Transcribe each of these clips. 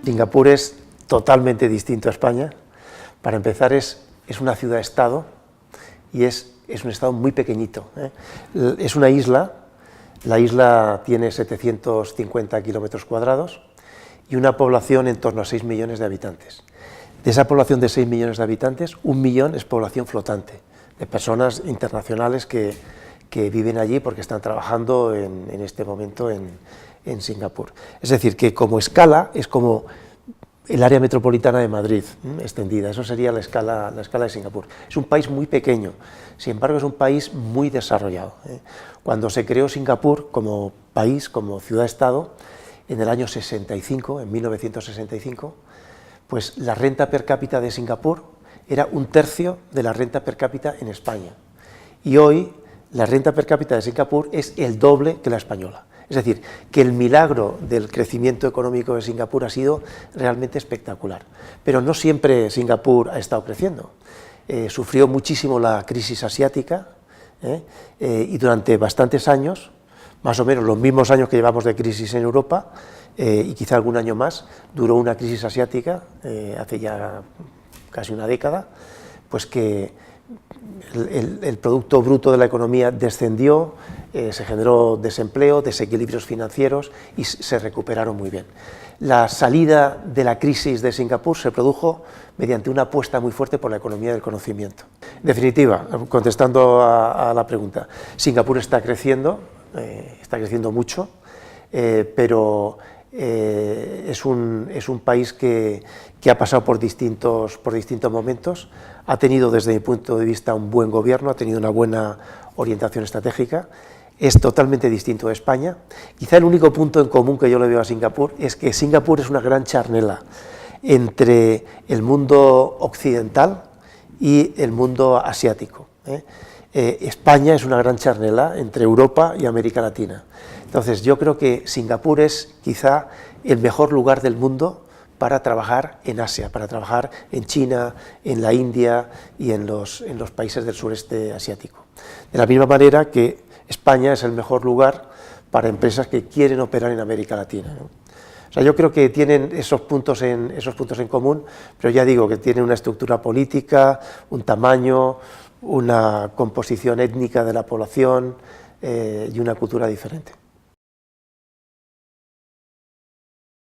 Singapur es totalmente distinto a España. Para empezar, es una ciudad-estado y es un estado muy pequeñito, ¿eh? Es una isla, la isla tiene 750 kilómetros cuadrados y una población en torno a 6 millones de habitantes. De esa población de 6 millones de habitantes, 1 millón es población flotante, de personas internacionales que viven allí porque están trabajando en este momento en Singapur. Es decir, que como escala es como el área metropolitana de Madrid, extendida, eso sería la escala de Singapur. Es un país muy pequeño, sin embargo es un país muy desarrollado. Cuando se creó Singapur como país, como ciudad-estado, en el año 65, en 1965, pues la renta per cápita de Singapur era 1/3 de la renta per cápita en España. Y hoy la renta per cápita de Singapur es el doble que la española. Es decir, que el milagro del crecimiento económico de Singapur ha sido realmente espectacular. Pero no siempre Singapur ha estado creciendo. Sufrió muchísimo la crisis asiática y durante bastantes años, más o menos los mismos años que llevamos de crisis en Europa, y quizá algún año más, duró una crisis asiática, hace ya casi una década, pues que el Producto Bruto de la economía descendió, se generó desempleo, desequilibrios financieros y se recuperaron muy bien. La salida de la crisis de Singapur se produjo mediante una apuesta muy fuerte por la economía del conocimiento. En definitiva, contestando a la pregunta, Singapur está creciendo mucho, pero es un país que ha pasado por distintos momentos, ha tenido desde mi punto de vista un buen gobierno, ha tenido una buena orientación estratégica, es totalmente distinto de España. Quizá el único punto en común que yo le veo a Singapur es que Singapur es una gran charnela entre el mundo occidental y el mundo asiático. España es una gran charnela entre Europa y América Latina. Entonces yo creo que Singapur es quizá el mejor lugar del mundo para trabajar en Asia, para trabajar en China, en la India y en los países del sureste asiático. De la misma manera que España es el mejor lugar para empresas que quieren operar en América Latina, ¿no? O sea, yo creo que tienen esos puntos en común, pero ya digo que tienen una estructura política, un tamaño, una composición étnica de la población y una cultura diferente.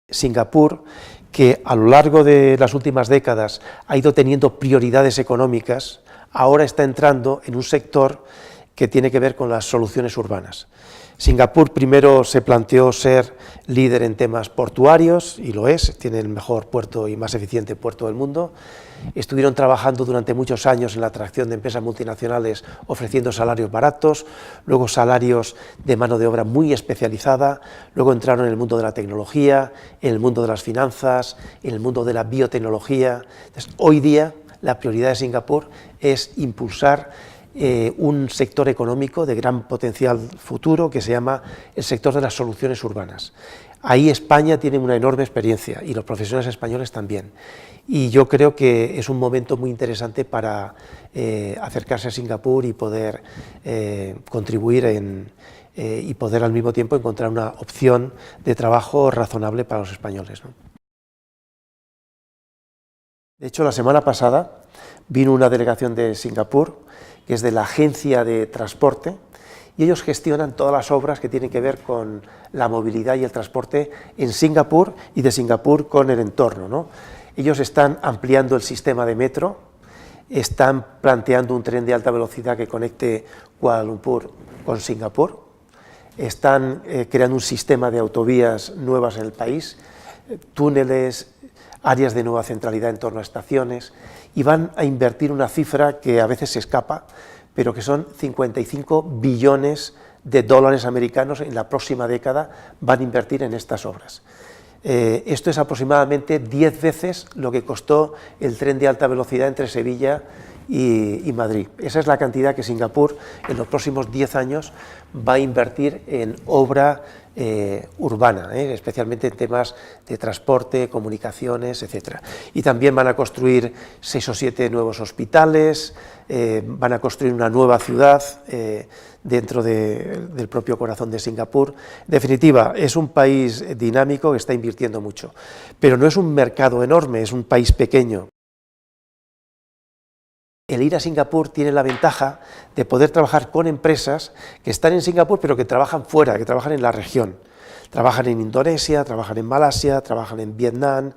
Singapur, que a lo largo de las últimas décadas ha ido teniendo prioridades económicas, ahora está entrando en un sector que tiene que ver con las soluciones urbanas. Singapur primero se planteó ser líder en temas portuarios, y lo es, tiene el mejor puerto y más eficiente puerto del mundo. Estuvieron trabajando durante muchos años en la atracción de empresas multinacionales ofreciendo salarios baratos, luego salarios de mano de obra muy especializada, luego entraron en el mundo de la tecnología, en el mundo de las finanzas, en el mundo de la biotecnología. Entonces, hoy día la prioridad de Singapur es impulsar un sector económico de gran potencial futuro que se llama el sector de las soluciones urbanas. Ahí España tiene una enorme experiencia y los profesionales españoles también. Y yo creo que es un momento muy interesante para acercarse a Singapur y poder contribuir y poder al mismo tiempo encontrar una opción de trabajo razonable para los españoles, ¿no? De hecho, la semana pasada vino una delegación de Singapur, que es de la Agencia de Transporte, y ellos gestionan todas las obras que tienen que ver con la movilidad y el transporte en Singapur y de Singapur con el entorno, ¿no? Ellos están ampliando el sistema de metro, están planteando un tren de alta velocidad que conecte Kuala Lumpur con Singapur, están creando un sistema de autovías nuevas en el país, túneles, áreas de nueva centralidad en torno a estaciones, y van a invertir una cifra que a veces se escapa, pero que son 55 billones de dólares americanos en la próxima década van a invertir en estas obras. Esto es aproximadamente 10 veces lo que costó el tren de alta velocidad entre Sevilla y Madrid. Esa es la cantidad que Singapur en los próximos 10 años va a invertir en obra urbana, especialmente en temas de transporte, comunicaciones, etc. Y también van a construir 6 o 7 nuevos hospitales, van a construir una nueva ciudad dentro del propio corazón de Singapur. En definitiva, es un país dinámico que está invirtiendo mucho, pero no es un mercado enorme, es un país pequeño. El ir a Singapur tiene la ventaja de poder trabajar con empresas que están en Singapur, pero que trabajan fuera, que trabajan en la región. Trabajan en Indonesia, trabajan en Malasia, trabajan en Vietnam,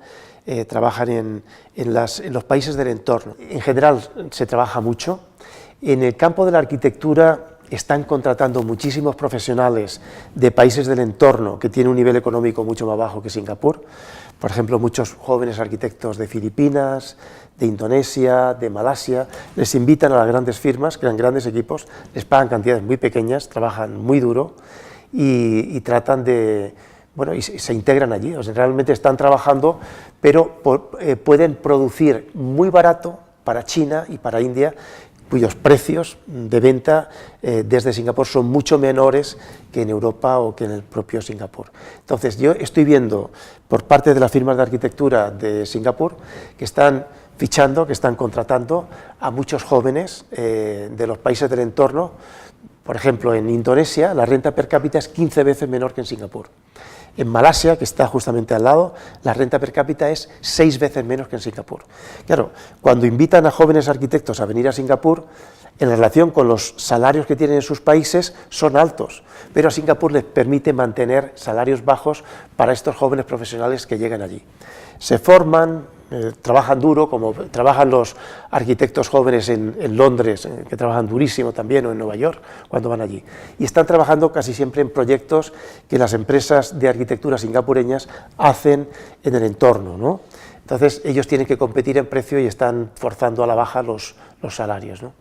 trabajan en los países del entorno. En general se trabaja mucho. En el campo de la arquitectura están contratando muchísimos profesionales de países del entorno que tienen un nivel económico mucho más bajo que Singapur. Por ejemplo, muchos jóvenes arquitectos de Filipinas, de Indonesia, de Malasia, les invitan a las grandes firmas, crean grandes equipos, les pagan cantidades muy pequeñas, trabajan muy duro y tratan de, bueno, y se integran allí, o sea, realmente están trabajando, pero pueden producir muy barato para China y para India, cuyos precios de venta desde Singapur son mucho menores que en Europa o que en el propio Singapur. Entonces, yo estoy viendo por parte de las firmas de arquitectura de Singapur que están fichando, que están contratando a muchos jóvenes de los países del entorno. Por ejemplo, en Indonesia la renta per cápita es 15 veces menor que en Singapur. En Malasia, que está justamente al lado, la renta per cápita es 6 veces menos que en Singapur. Claro, cuando invitan a jóvenes arquitectos a venir a Singapur, en relación con los salarios que tienen en sus países, son altos, pero a Singapur les permite mantener salarios bajos para estos jóvenes profesionales que llegan allí. Se forman, trabajan duro, como trabajan los arquitectos jóvenes en Londres, que trabajan durísimo también, o en Nueva York, cuando van allí. Y están trabajando casi siempre en proyectos que las empresas de arquitectura singapureñas hacen en el entorno, ¿no? Entonces, ellos tienen que competir en precio y están forzando a la baja los salarios, ¿no?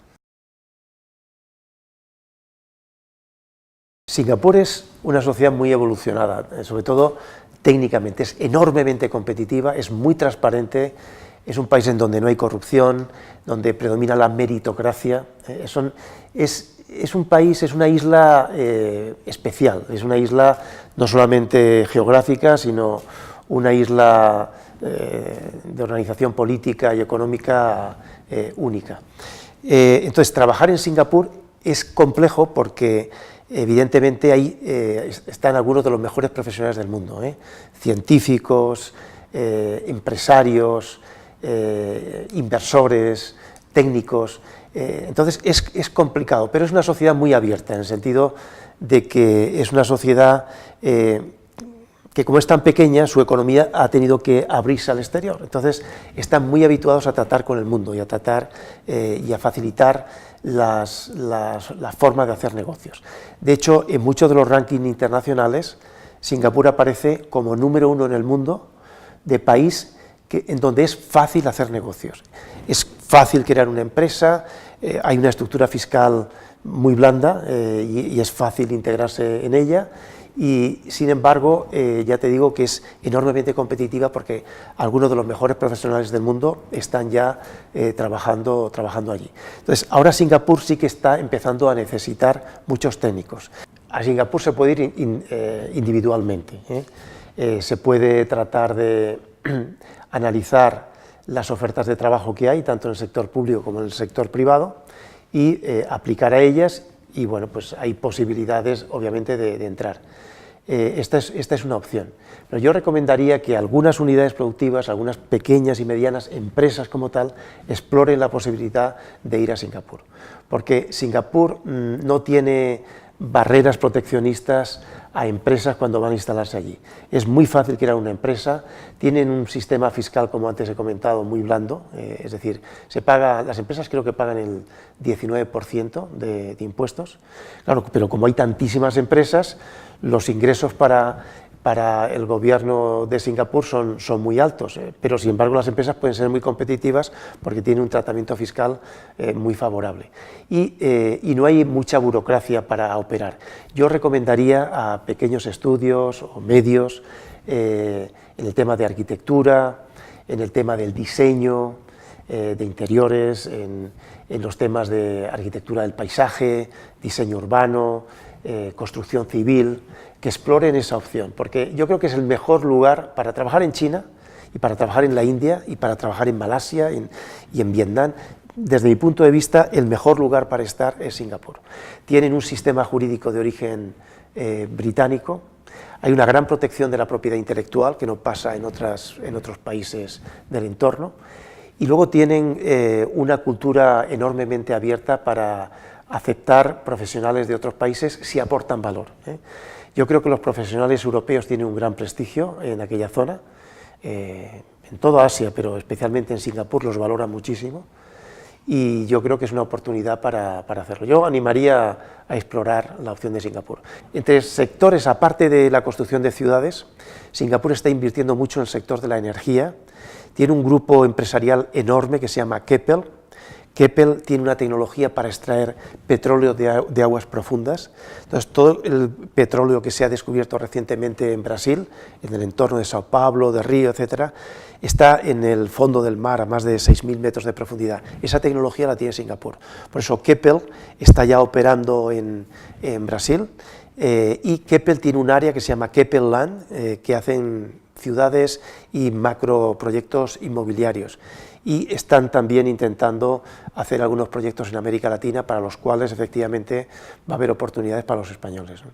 Singapur es una sociedad muy evolucionada, sobre todo técnicamente, es enormemente competitiva, es muy transparente, es un país en donde no hay corrupción, donde predomina la meritocracia, es un país, es una isla especial, es una isla no solamente geográfica, sino una isla de organización política y económica única. Entonces, trabajar en Singapur es complejo porque evidentemente ahí están algunos de los mejores profesionales del mundo, científicos, empresarios, inversores, técnicos. Entonces es complicado, pero es una sociedad muy abierta, en el sentido de que es una sociedad que, como es tan pequeña, su economía ha tenido que abrirse al exterior. Entonces están muy habituados a tratar con el mundo y a tratar y a facilitar la forma de hacer negocios. De hecho, en muchos de los rankings internacionales, Singapur aparece como número 1 en el mundo de país en donde es fácil hacer negocios. Es fácil crear una empresa, hay una estructura fiscal muy blanda y es fácil integrarse en ella. Y sin embargo, ya te digo que es enormemente competitiva porque algunos de los mejores profesionales del mundo están ya trabajando allí. Entonces, ahora Singapur sí que está empezando a necesitar muchos técnicos. A Singapur se puede ir individualmente, se puede tratar de analizar las ofertas de trabajo que hay, tanto en el sector público como en el sector privado, y aplicar a ellas. Y bueno, pues hay posibilidades, obviamente, de entrar. Esta es una opción. Pero yo recomendaría que algunas unidades productivas, algunas pequeñas y medianas empresas como tal, exploren la posibilidad de ir a Singapur. Porque Singapur no tiene barreras proteccionistas a empresas cuando van a instalarse allí. Es muy fácil crear una empresa, tienen un sistema fiscal, como antes he comentado, muy blando, es decir, las empresas creo que pagan el 19% de impuestos, claro, pero como hay tantísimas empresas, los ingresos para el gobierno de Singapur son muy altos, pero sin embargo las empresas pueden ser muy competitivas porque tienen un tratamiento fiscal muy favorable y no hay mucha burocracia para operar. Yo recomendaría a pequeños estudios o medios en el tema de arquitectura, en el tema del diseño de interiores, en los temas de arquitectura del paisaje, diseño urbano, construcción civil, que exploren esa opción, porque yo creo que es el mejor lugar para trabajar en China, y para trabajar en la India, y para trabajar en Malasia y en Vietnam. Desde mi punto de vista, el mejor lugar para estar es Singapur. Tienen un sistema jurídico de origen británico, hay una gran protección de la propiedad intelectual, que no pasa en otros países del entorno, y luego tienen una cultura enormemente abierta para aceptar profesionales de otros países si aportan valor. Yo creo que los profesionales europeos tienen un gran prestigio en aquella zona, en toda Asia, pero especialmente en Singapur los valoran muchísimo, y yo creo que es una oportunidad para hacerlo. Yo animaría a explorar la opción de Singapur. Entre sectores, aparte de la construcción de ciudades, Singapur está invirtiendo mucho en el sector de la energía, tiene un grupo empresarial enorme que se llama Keppel. Keppel tiene una tecnología para extraer petróleo de aguas profundas. Entonces, todo el petróleo que se ha descubierto recientemente en Brasil, en el entorno de Sao Paulo, de Río, etcétera, está en el fondo del mar a más de 6.000 metros de profundidad. Esa tecnología la tiene Singapur. Por eso Keppel está ya operando en Brasil, y Keppel tiene un área que se llama Keppel Land, que hacen ciudades y macroproyectos inmobiliarios, y están también intentando hacer algunos proyectos en América Latina para los cuales efectivamente va a haber oportunidades para los españoles, ¿no?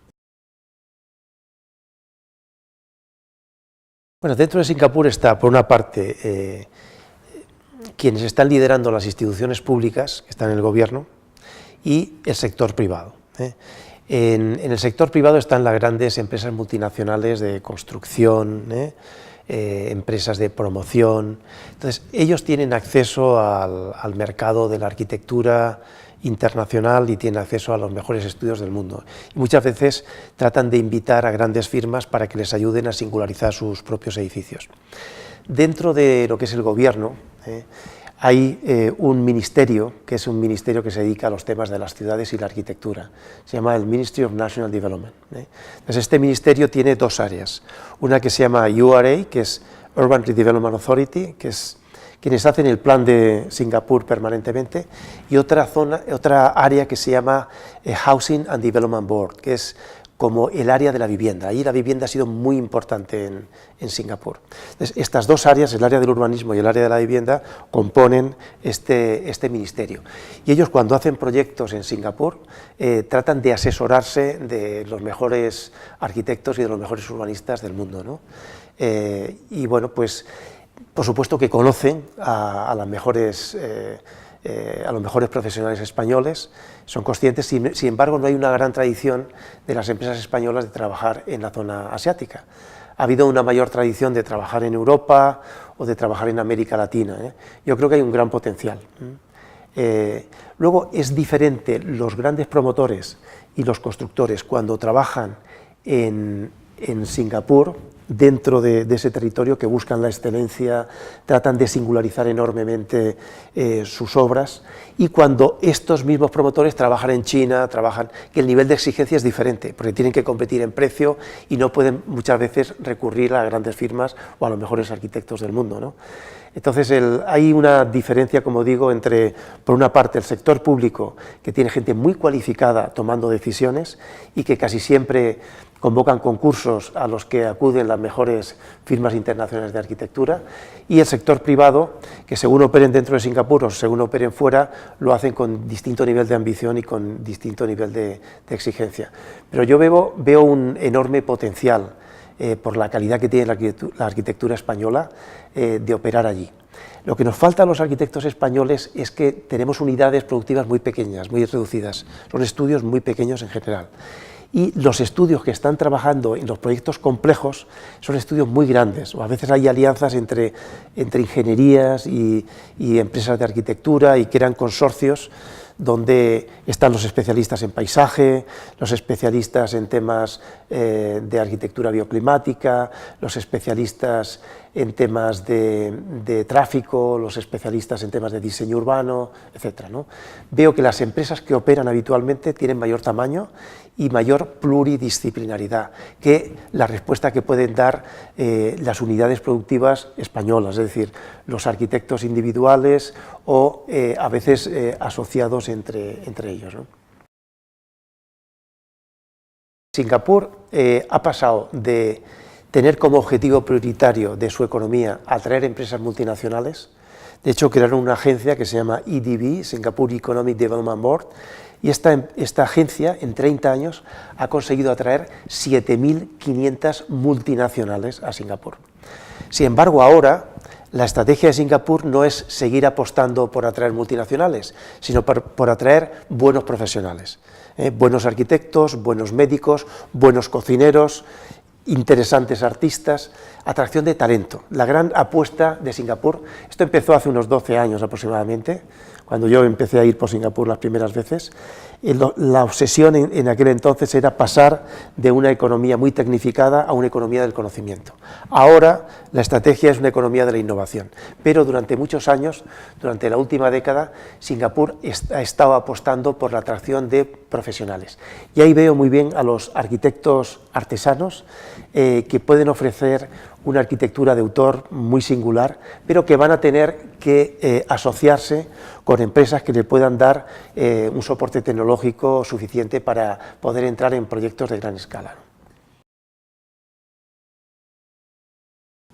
Bueno, dentro de Singapur está, por una parte, quienes están liderando las instituciones públicas, que están en el gobierno, y el sector privado. En el sector privado están las grandes empresas multinacionales de construcción, empresas de promoción. Entonces, ellos tienen acceso al mercado de la arquitectura internacional y tienen acceso a los mejores estudios del mundo. Y muchas veces tratan de invitar a grandes firmas para que les ayuden a singularizar sus propios edificios. Dentro de lo que es el gobierno, hay un ministerio, que es un ministerio que se dedica a los temas de las ciudades y la arquitectura. Se llama el Ministry of National Development. Entonces, este ministerio tiene dos áreas. Una que se llama URA, que es Urban Redevelopment Authority, que es quienes hacen el plan de Singapur permanentemente, y otra área que se llama Housing and Development Board, que es como el área de la vivienda. Ahí la vivienda ha sido muy importante en Singapur. Entonces, estas dos áreas, el área del urbanismo y el área de la vivienda, componen este ministerio. Y ellos, cuando hacen proyectos en Singapur, tratan de asesorarse de los mejores arquitectos y de los mejores urbanistas del mundo, ¿no? Y bueno, pues por supuesto que conocen a los mejores profesionales españoles, son conscientes, sin embargo no hay una gran tradición de las empresas españolas de trabajar en la zona asiática. Ha habido una mayor tradición de trabajar en Europa o de trabajar en América Latina. Yo creo que hay un gran potencial. Luego es diferente los grandes promotores y los constructores cuando trabajan en Singapur, dentro de ese territorio, que buscan la excelencia, tratan de singularizar enormemente sus obras, y cuando estos mismos promotores trabajan en China, que el nivel de exigencia es diferente, porque tienen que competir en precio y no pueden muchas veces recurrir a grandes firmas o a los mejores arquitectos del mundo, ¿no? Entonces hay una diferencia, como digo, entre, por una parte, el sector público, que tiene gente muy cualificada tomando decisiones y que casi siempre convocan concursos a los que acuden las mejores firmas internacionales de arquitectura, y el sector privado, que según operen dentro de Singapur o según operen fuera, lo hacen con distinto nivel de ambición y con distinto nivel de exigencia. Pero yo veo un enorme potencial por la calidad que tiene la arquitectura española de operar allí. Lo que nos falta a los arquitectos españoles es que tenemos unidades productivas muy pequeñas, muy reducidas, son estudios muy pequeños en general. Y los estudios que están trabajando en los proyectos complejos son estudios muy grandes, o a veces hay alianzas entre ingenierías y empresas de arquitectura, y crean consorcios donde están los especialistas en paisaje, los especialistas en temas de arquitectura bioclimática, los especialistas en temas de tráfico, los especialistas en temas de diseño urbano, etc., ¿no? Veo que las empresas que operan habitualmente tienen mayor tamaño y mayor pluridisciplinaridad que la respuesta que pueden dar las unidades productivas españolas, es decir, los arquitectos individuales o a veces asociados entre ellos, ¿no? Singapur ha pasado de tener como objetivo prioritario de su economía atraer empresas multinacionales. De hecho, crearon una agencia que se llama EDB, Singapore Economic Development Board, y esta agencia en 30 años ha conseguido atraer 7.500 multinacionales a Singapur. Sin embargo, ahora la estrategia de Singapur no es seguir apostando por atraer multinacionales, sino por atraer buenos profesionales, buenos arquitectos, buenos médicos, buenos cocineros, interesantes artistas, atracción de talento. La gran apuesta de Singapur, esto empezó hace unos 12 años aproximadamente, cuando yo empecé a ir por Singapur las primeras veces. La obsesión en aquel entonces era pasar de una economía muy tecnificada a una economía del conocimiento. Ahora la estrategia es una economía de la innovación, pero durante muchos años, durante la última década, Singapur ha estado apostando por la atracción de profesionales. Y ahí veo muy bien a los arquitectos artesanos que pueden ofrecer una arquitectura de autor muy singular, pero que van a tener que asociarse con empresas que le puedan dar un soporte tecnológico suficiente para poder entrar en proyectos de gran escala.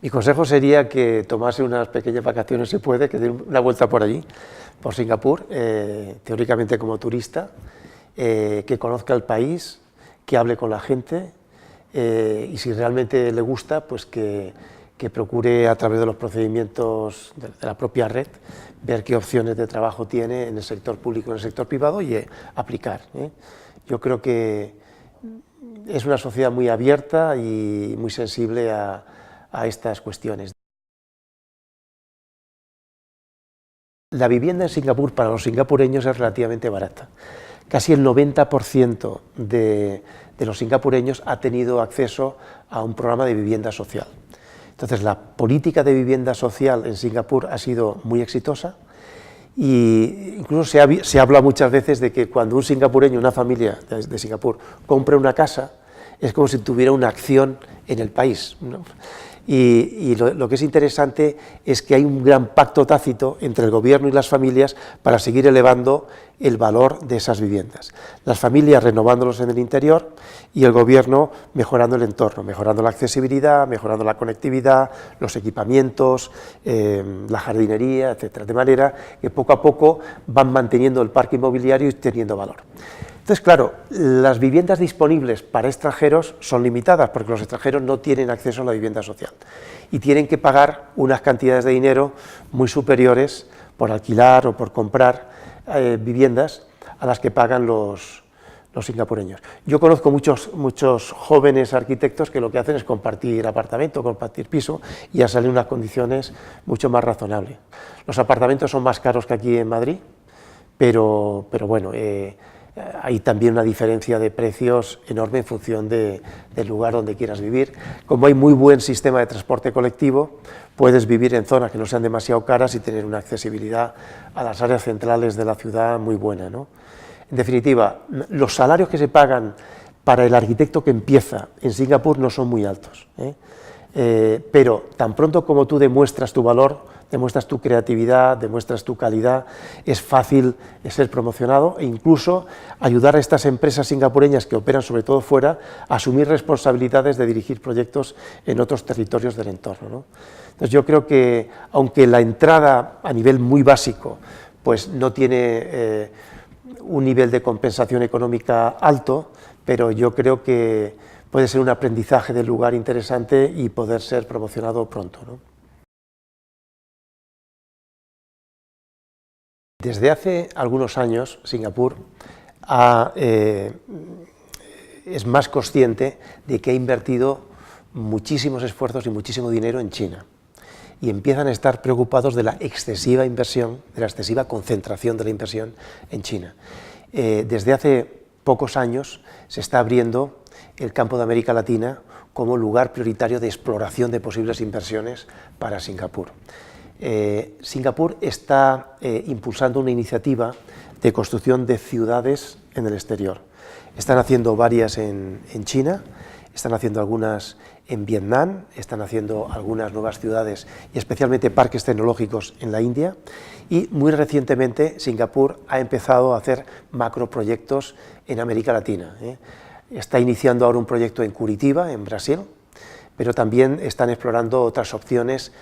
Mi consejo sería que tomase unas pequeñas vacaciones, si puede, que dé una vuelta por allí, por Singapur, teóricamente como turista, que conozca el país, que hable con la gente, y si realmente le gusta, pues que procure a través de los procedimientos de la propia red ver qué opciones de trabajo tiene en el sector público y en el sector privado y aplicar. Yo creo que es una sociedad muy abierta y muy sensible a estas cuestiones. La vivienda en Singapur para los singapureños es relativamente barata. Casi el 90% de los singapureños ha tenido acceso a un programa de vivienda social. Entonces, la política de vivienda social en Singapur ha sido muy exitosa y incluso se habla muchas veces de que cuando un singapureño, una familia de Singapur, compra una casa, es como si tuviera una acción en el país, ¿no? Y lo que es interesante es que hay un gran pacto tácito entre el gobierno y las familias para seguir elevando el valor de esas viviendas. Las familias renovándolos en el interior y el gobierno mejorando el entorno, mejorando la accesibilidad, mejorando la conectividad, los equipamientos, la jardinería, etcétera, de manera que poco a poco van manteniendo el parque inmobiliario y teniendo valor. Entonces, claro, las viviendas disponibles para extranjeros son limitadas porque los extranjeros no tienen acceso a la vivienda social y tienen que pagar unas cantidades de dinero muy superiores por alquilar o por comprar viviendas a las que pagan los singapureños. Yo conozco muchos jóvenes arquitectos que lo que hacen es compartir apartamento, compartir piso y ya salen unas condiciones mucho más razonables. Los apartamentos son más caros que aquí en Madrid, pero bueno, hay también una diferencia de precios enorme en función del lugar donde quieras vivir. Como hay muy buen sistema de transporte colectivo, puedes vivir en zonas que no sean demasiado caras y tener una accesibilidad a las áreas centrales de la ciudad muy buena, ¿no? En definitiva, los salarios que se pagan para el arquitecto que empieza en Singapur no son muy altos, pero tan pronto como tú demuestras tu valor, demuestras tu creatividad, demuestras tu calidad, es fácil ser promocionado e incluso ayudar a estas empresas singapureñas que operan sobre todo fuera a asumir responsabilidades de dirigir proyectos en otros territorios del entorno, ¿no? Entonces yo creo que aunque la entrada a nivel muy básico pues no tiene un nivel de compensación económica alto, pero yo creo que puede ser un aprendizaje del lugar interesante y poder ser promocionado pronto, ¿no? Desde hace algunos años, Singapur es más consciente de que ha invertido muchísimos esfuerzos y muchísimo dinero en China y empiezan a estar preocupados de la excesiva inversión, de la excesiva concentración de la inversión en China. Desde hace pocos años se está abriendo el campo de América Latina como lugar prioritario de exploración de posibles inversiones para Singapur. Singapur está impulsando una iniciativa de construcción de ciudades en el exterior. Están haciendo varias en China, están haciendo algunas en Vietnam, están haciendo algunas nuevas ciudades y especialmente parques tecnológicos en la India, y muy recientemente Singapur ha empezado a hacer macroproyectos en América Latina. está iniciando ahora un proyecto en Curitiba, en Brasil, pero también están explorando otras opciones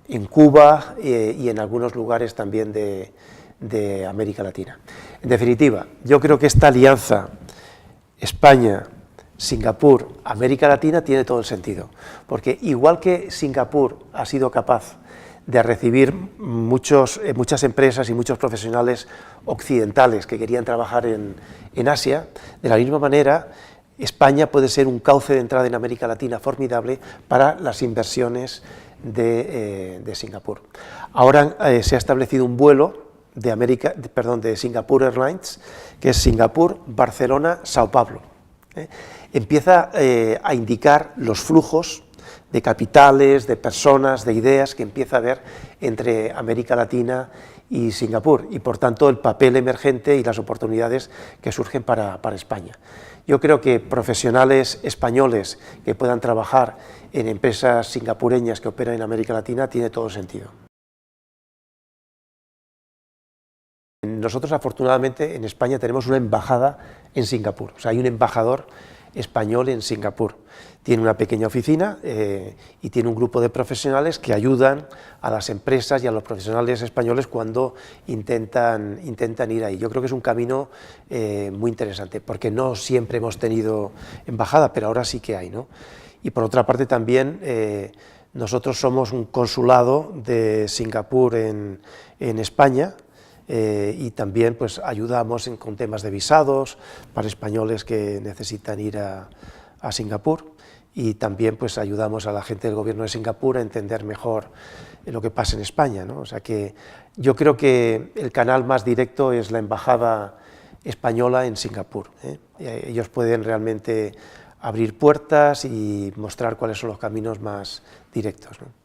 en Cuba y en algunos lugares también de América Latina. En definitiva, yo creo que esta alianza España, Singapur, América Latina tiene todo el sentido, porque igual que Singapur ha sido capaz de recibir muchas empresas y muchos profesionales occidentales que querían trabajar en Asia, de la misma manera España puede ser un cauce de entrada en América Latina formidable para las inversiones de Singapur. Ahora se ha establecido un vuelo de Singapore Airlines, que es Singapur, Barcelona, Sao Paulo. Empieza a indicar los flujos de capitales, de personas, de ideas que empieza a haber entre América Latina y Singapur, y por tanto el papel emergente y las oportunidades que surgen para España. Yo creo que profesionales españoles que puedan trabajar en empresas singapureñas que operan en América Latina tiene todo sentido. Nosotros, afortunadamente, en España tenemos una embajada en Singapur, o sea, hay un embajador español en Singapur. Tiene una pequeña oficina y tiene un grupo de profesionales que ayudan a las empresas y a los profesionales españoles cuando intentan ir ahí. Yo creo que es un camino muy interesante, porque no siempre hemos tenido embajada, pero ahora sí que hay, ¿no? Y por otra parte también nosotros somos un consulado de Singapur en España, y también pues ayudamos con temas de visados para españoles que necesitan ir a Singapur, y también pues ayudamos a la gente del gobierno de Singapur a entender mejor lo que pasa en España, ¿no? O sea que yo creo que el canal más directo es la embajada española en Singapur, ¿eh? Ellos pueden realmente abrir puertas y mostrar cuáles son los caminos más directos, ¿no?